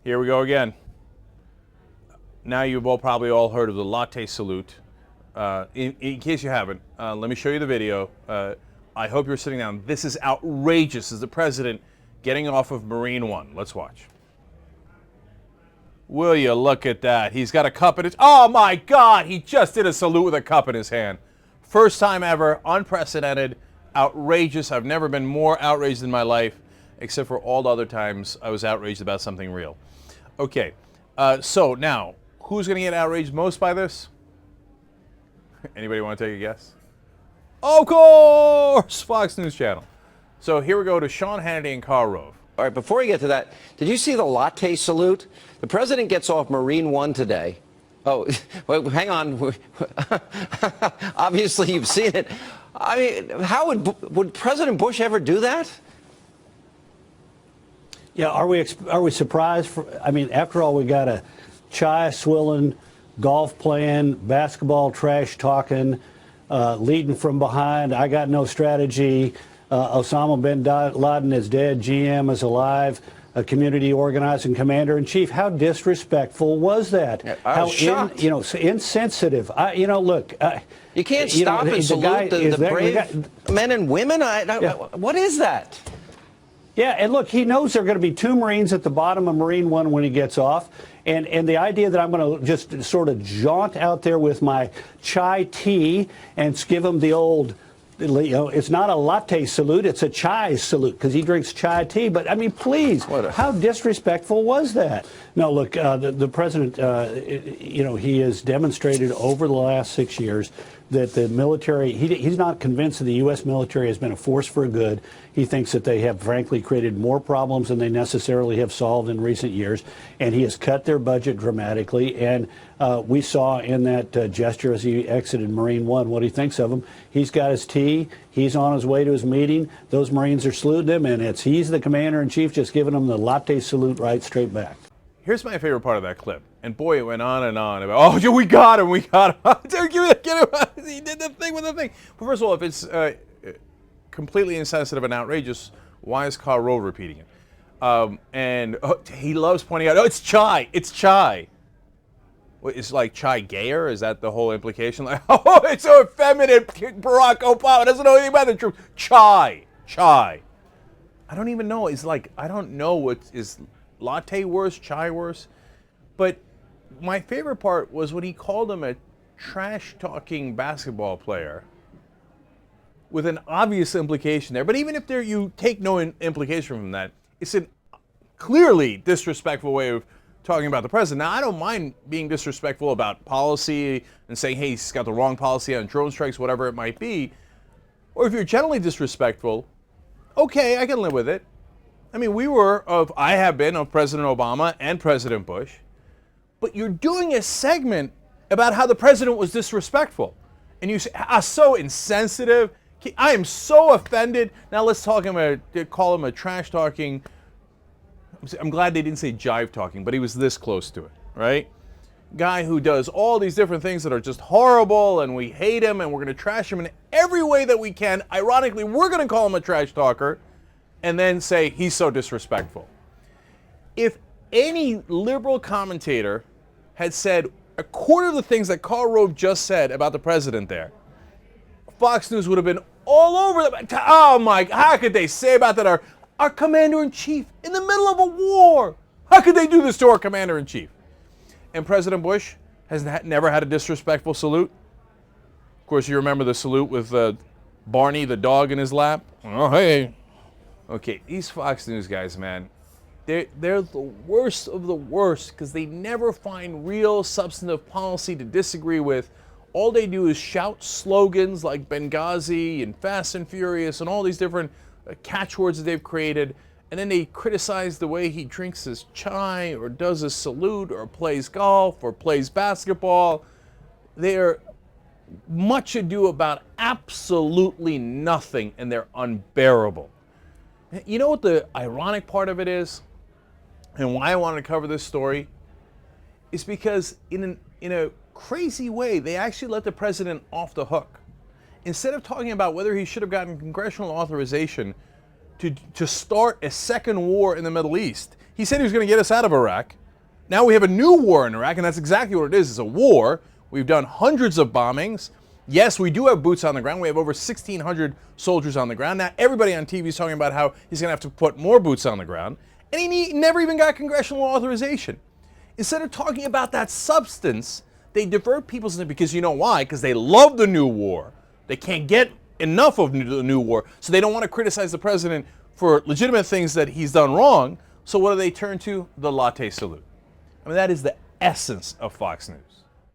Here we go again. Now you've probably all heard of the Latte salute. In case you haven't, let me show you the video. I hope you're sitting down. This is outrageous. This is the president getting off of Marine One. Let's watch. Will you look at that? He's got a cup in his... Oh my God! He just did a salute with a cup in his hand. First time ever, unprecedented, outrageous. I've never been more outraged in my life, except for all the other times I was outraged about something real. Okay, so now, who's going to get outraged most by this? Anybody want to take a guess? Of course, Fox News Channel. So here we go to Sean Hannity and Karl Rove. All right, before we get to that, did you see the Latte salute? The president gets off Marine One today. Oh, wait, hang on. Obviously, you've seen it. I mean, how would President Bush ever do that? Yeah, are we surprised? I mean, after all, we got a chai swilling, golf playing, basketball trash talking, leading from behind. I got no strategy. Osama bin Laden is dead. GM is alive. A community organizing commander-in-chief. How disrespectful was that? I was shocked. Insensitive. Look. You can't stop and salute the brave men and women. What is that? Yeah, and look, he knows there are going to be 2 Marines at the bottom of Marine One when he gets off. And the idea that I'm going to just sort of jaunt out there with my chai tea and give him the old, it's not a latte salute, it's a chai salute because he drinks chai tea. But, I mean, please, how disrespectful was that? No, look, the president, he has demonstrated over the last 6 years that the military, he's not convinced that the U.S. military has been a force for good. He thinks that they have, frankly, created more problems than they necessarily have solved in recent years. And he has cut their budget dramatically. And we saw in that gesture as he exited Marine One what he thinks of him. He's got his tea. He's on his way to his meeting. Those Marines are saluting him. And he's the commander-in-chief just giving him the latte salute right straight back. Here's my favorite part of that clip. And boy, it went on and on about, oh, we got him. Get him. He did the thing with the thing. But first of all, if it's completely insensitive and outrageous, why is Karl Rove repeating it? He loves pointing out, it's chai. It's chai. It's like chai gayer? Is that the whole implication? Like, oh, it's so effeminate. Barack Obama doesn't know anything about the truth. Chai. I don't even know. I don't know what is latte worse, chai worse. But my favorite part was when he called him a trash-talking basketball player with an obvious implication there. But even if you take no implication from that, it's a clearly disrespectful way of talking about the president. Now, I don't mind being disrespectful about policy and saying, hey, he's got the wrong policy on drone strikes, whatever it might be. Or if you're generally disrespectful, okay, I can live with it. I mean, I have been of President Obama and President Bush, but you're doing a segment about how the president was disrespectful. And you say, so insensitive. I am so offended. Now let's call him a trash talking. I'm glad they didn't say jive talking, but he was this close to it, right? Guy who does all these different things that are just horrible and we hate him and we're going to trash him in every way that we can. Ironically, we're going to call him a trash talker. And then say he's so disrespectful. If any liberal commentator had said a quarter of the things that Karl Rove just said about the president there, Fox News would have been all over them. Oh my, how could they say about that? Our commander-in-chief in the middle of a war. How could they do this to our commander-in-chief? And President Bush has never had a disrespectful salute. Of course, you remember the salute with Barney the dog in his lap. Oh, hey. Okay, these Fox News guys, man, they're the worst of the worst because they never find real substantive policy to disagree with. All they do is shout slogans like Benghazi and Fast and Furious and all these different catchwords that they've created, and then they criticize the way he drinks his chai or does his salute or plays golf or plays basketball. They're much ado about absolutely nothing, and they're unbearable. You know what the ironic part of it is, and why I wanted to cover this story, is because in a crazy way, they actually let the president off the hook. Instead of talking about whether he should have gotten congressional authorization to start a second war in the Middle East, He said he was going to get us out of Iraq. Now we have a new war in Iraq, and that's exactly what it is. It's a war. We've done hundreds of bombings. Yes, we do have boots on the ground. We have over 1,600 soldiers on the ground. Now everybody on TV is talking about how he's going to have to put more boots on the ground. And he never even got congressional authorization. Instead of talking about that substance, they divert people's attention because you know why? Because they love the new war. They can't get enough of the new war, so they don't want to criticize the president for legitimate things that he's done wrong. So what do they turn to? The latte salute. I mean, that is the essence of Fox News.